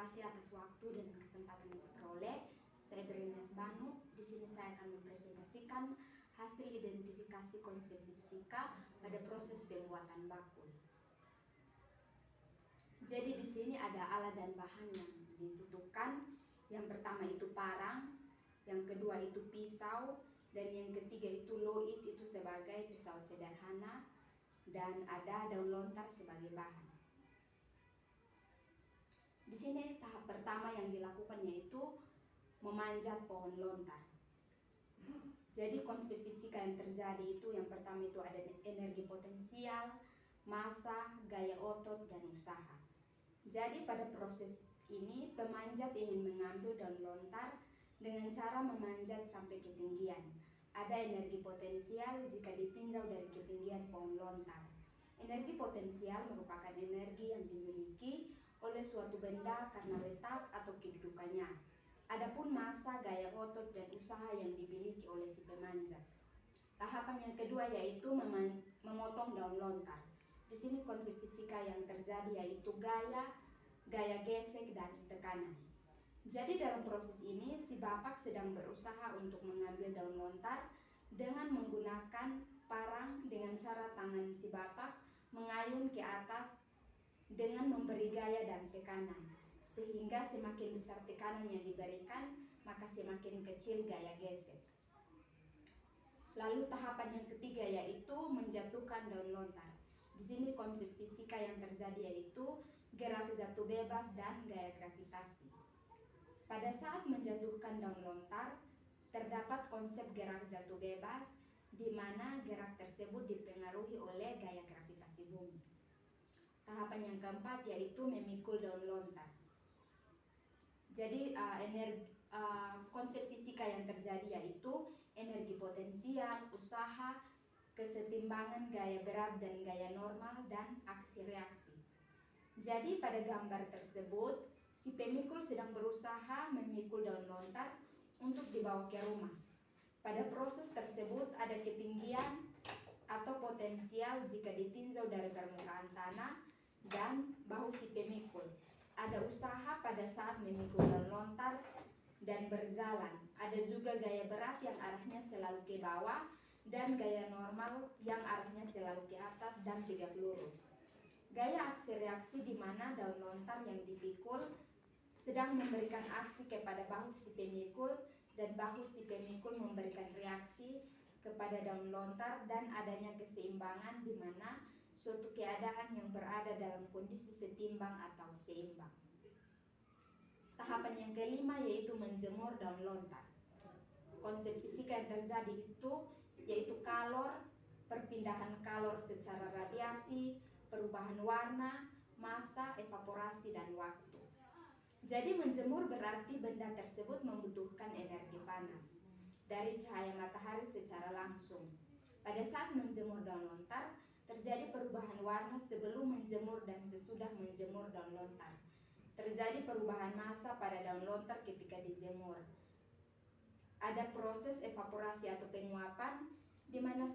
kasih atas waktu dan kesempatan yang saya peroleh. Saya Berenias Banu. Di sini saya akan mempresentasikan hasil identifikasi konsep fisika pada proses pembuatan bakul. Jadi di sini ada alat dan bahan yang dibutuhkan. Yang pertama itu parang, yang kedua itu pisau, dan yang ketiga itu loit, itu sebagai pisau sederhana, dan ada daun lontar sebagai bahan. Di sini tahap pertama yang dilakukan yaitu memanjat pohon lontar. Jadi konsep fisika yang terjadi itu yang pertama itu ada energi potensial, massa, gaya otot, dan usaha. Jadi pada proses ini pemanjat ingin mengambil daun lontar dengan cara memanjat sampai ketinggian. Ada energi potensial jika ditinjau dari ketinggian pohon lontar. Energi potensial merupakan energi yang dimiliki oleh suatu benda karena letak atau kedudukannya. Adapun massa, gaya otot, dan usaha yang dimiliki oleh si pemanjat. Tahapan yang kedua yaitu memotong daun lontar. Di sini konsep fisika yang terjadi yaitu gaya gesek, dan tekanan. Jadi dalam proses ini si bapak sedang berusaha untuk mengambil daun lontar dengan menggunakan parang dengan cara tangan si bapak mengayun ke atas dengan memberi gaya dan tekanan, sehingga semakin besar tekanan yang diberikan maka semakin kecil gaya gesek. Lalu tahapan yang ketiga yaitu menjatuhkan daun lontar. Di sini konsep fisika yang terjadi yaitu gerak jatuh bebas dan gaya gravitasi. Pada saat menjatuhkan daun lontar terdapat konsep gerak jatuh bebas di mana gerak tersebut dipengaruhi oleh gaya gravitasi bumi. Tahapan yang keempat yaitu memikul daun lontar. Jadi konsep fisika yang terjadi yaitu energi potensial, usaha, kesetimbangan gaya berat dan gaya normal, dan aksi reaksi. Jadi pada gambar tersebut si pemikul sedang berusaha memikul daun lontar untuk dibawa ke rumah. Pada proses tersebut ada ketinggian atau potensial jika ditinjau dari permukaan tanah dan bahu si pemikul. Ada usaha pada saat memikul daun lontar dan berjalan. Ada juga gaya berat yang arahnya selalu ke bawah dan gaya normal yang arahnya selalu ke atas dan tegak lurus. Gaya aksi reaksi di mana daun lontar yang dipikul sedang memberikan aksi kepada bahu si pemikul dan bahu si pemikul memberikan reaksi kepada daun lontar, dan adanya keseimbangan di mana suatu keadaan yang berada dalam kondisi setimbang atau seimbang. Tahapan yang kelima yaitu menjemur daun lontar. Konsep fisika yang terjadi itu yaitu kalor, perpindahan kalor secara radiasi, perubahan warna, massa, evaporasi, dan waktu. Jadi menjemur berarti benda tersebut membutuhkan energi panas dari cahaya matahari secara langsung. Pada saat menjemur daun lontar, terjadi perubahan warna sebelum menjemur dan sesudah menjemur daun lontar. Terjadi perubahan massa pada daun lontar ketika dijemur. Ada proses evaporasi atau penguapan di mana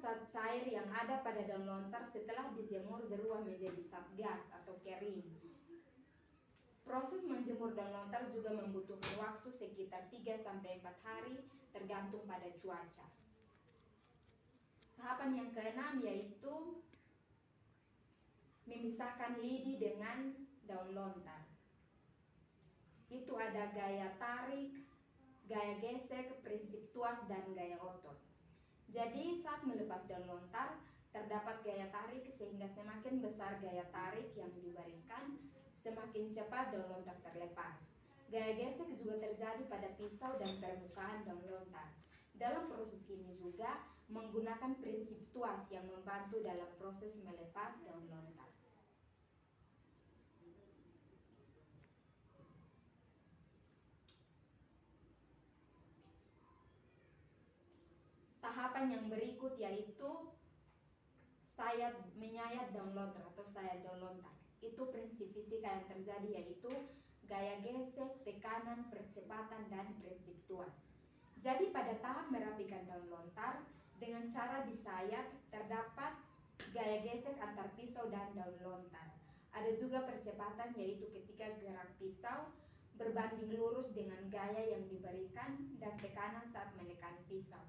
zat cair yang ada pada daun lontar setelah dijemur berubah menjadi zat gas atau kering. Proses menjemur daun lontar juga membutuhkan waktu sekitar 3-4 hari tergantung pada cuaca. Tahapan yang keenam yaitu memisahkan lidi dengan daun lontar. Itu ada gaya tarik, gaya gesek, prinsip tuas, dan gaya otot. Jadi saat melepas daun lontar terdapat gaya tarik sehingga semakin besar gaya tarik yang diberikan semakin cepat daun lontar terlepas. Gaya gesek juga terjadi pada pisau dan permukaan daun lontar. Dalam proses ini juga menggunakan prinsip tuas yang membantu dalam proses melepas daun lontar. Tahapan yang berikut yaitu menyayat daun lontar atau sayat daun lontar. Itu prinsip fisika yang terjadi yaitu gaya gesek, tekanan, percepatan, dan prinsip tuas. Jadi pada tahap merapikan daun lontar dengan cara disayat terdapat gaya gesek antar pisau dan daun lontar. Ada juga percepatan, yaitu ketika gerak pisau berbanding lurus dengan gaya yang diberikan dan tekanan saat menekan pisau,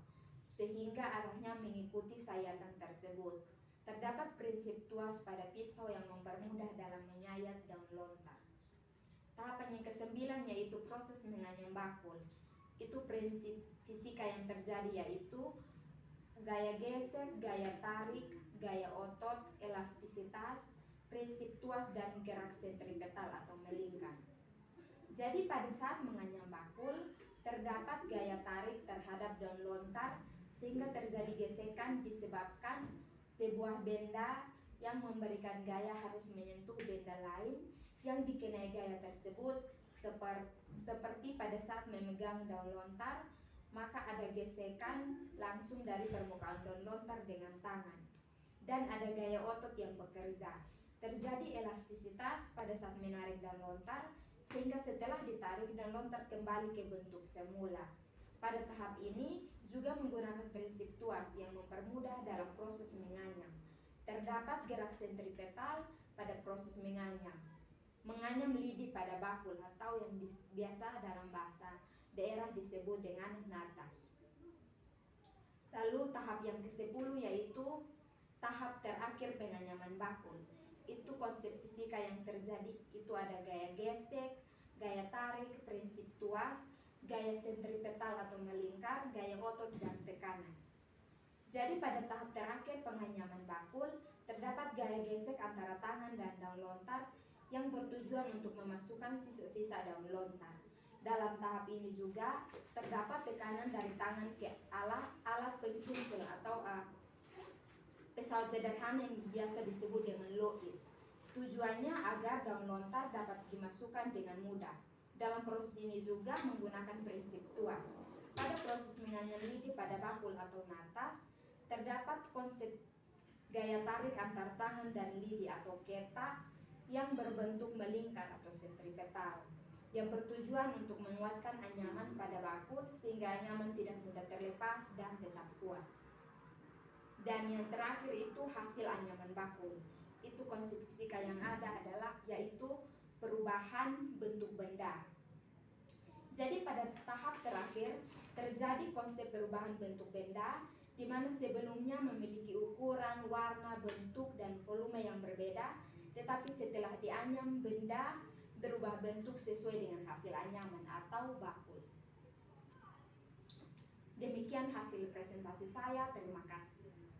sehingga arahnya mengikuti sayatan tersebut. Terdapat prinsip tuas pada pisau yang mempermudah dalam menyayat daun lontar. Tahapan yang ke-9 yaitu proses menganyam bakul. Itu prinsip fisika yang terjadi, yaitu gaya gesek, gaya tarik, gaya otot, elastisitas, prinsip tuas, dan gerak sentripetal atau melingkar. Jadi pada saat menganyam bakul, terdapat gaya tarik terhadap daun lontar sehingga terjadi gesekan disebabkan sebuah benda yang memberikan gaya harus menyentuh benda lain yang dikenai gaya tersebut, seperti pada saat memegang daun lontar, maka ada gesekan langsung dari permukaan daun lontar dengan tangan, dan ada gaya otot yang bekerja. Terjadi elastisitas pada saat menarik daun lontar, sehingga setelah ditarik daun lontar kembali ke bentuk semula. Pada tahap ini juga menggunakan prinsip tuas yang mempermudah dalam proses menganyam. Terdapat gerak sentripetal pada proses menganyam. Menganyam lidi pada bakul atau yang biasa dalam bahasa daerah disebut dengan natas. Lalu tahap yang ke-10 yaitu tahap terakhir penganyaman bakul. Itu konsep fisika yang terjadi, itu ada gaya gesek, gaya tarik, prinsip tuas, gaya sentripetal atau melingkar, gaya otot, dan tekanan. Jadi pada tahap terakhir penganyaman bakul, terdapat gaya gesek antara tangan dan daun lontar yang bertujuan untuk memasukkan sisa-sisa daun lontar. Dalam tahap ini juga terdapat tekanan dari tangan ke alat pencungkil atau pesawat sederhana yang biasa disebut dengan loit. Tujuannya agar daun lontar dapat dimasukkan dengan mudah. Dalam proses ini juga menggunakan prinsip tuas. Pada proses menganyam lidi pada bakul atau natas, terdapat konsep gaya tarik antar tangan dan lidi atau ketak yang berbentuk melingkar atau sentripetal, yang bertujuan untuk menguatkan anyaman pada bakul sehingga anyaman tidak mudah terlepas dan tetap kuat. Dan yang terakhir itu hasil anyaman bakul. Itu konsep fisika yang ada adalah yaitu perubahan bentuk benda. Jadi pada tahap terakhir terjadi konsep perubahan bentuk benda, di mana sebelumnya memiliki ukuran, warna, bentuk, dan volume yang berbeda, tetapi setelah dianyam benda berubah bentuk sesuai dengan hasil anyaman atau bakul. Demikian hasil presentasi saya, terima kasih.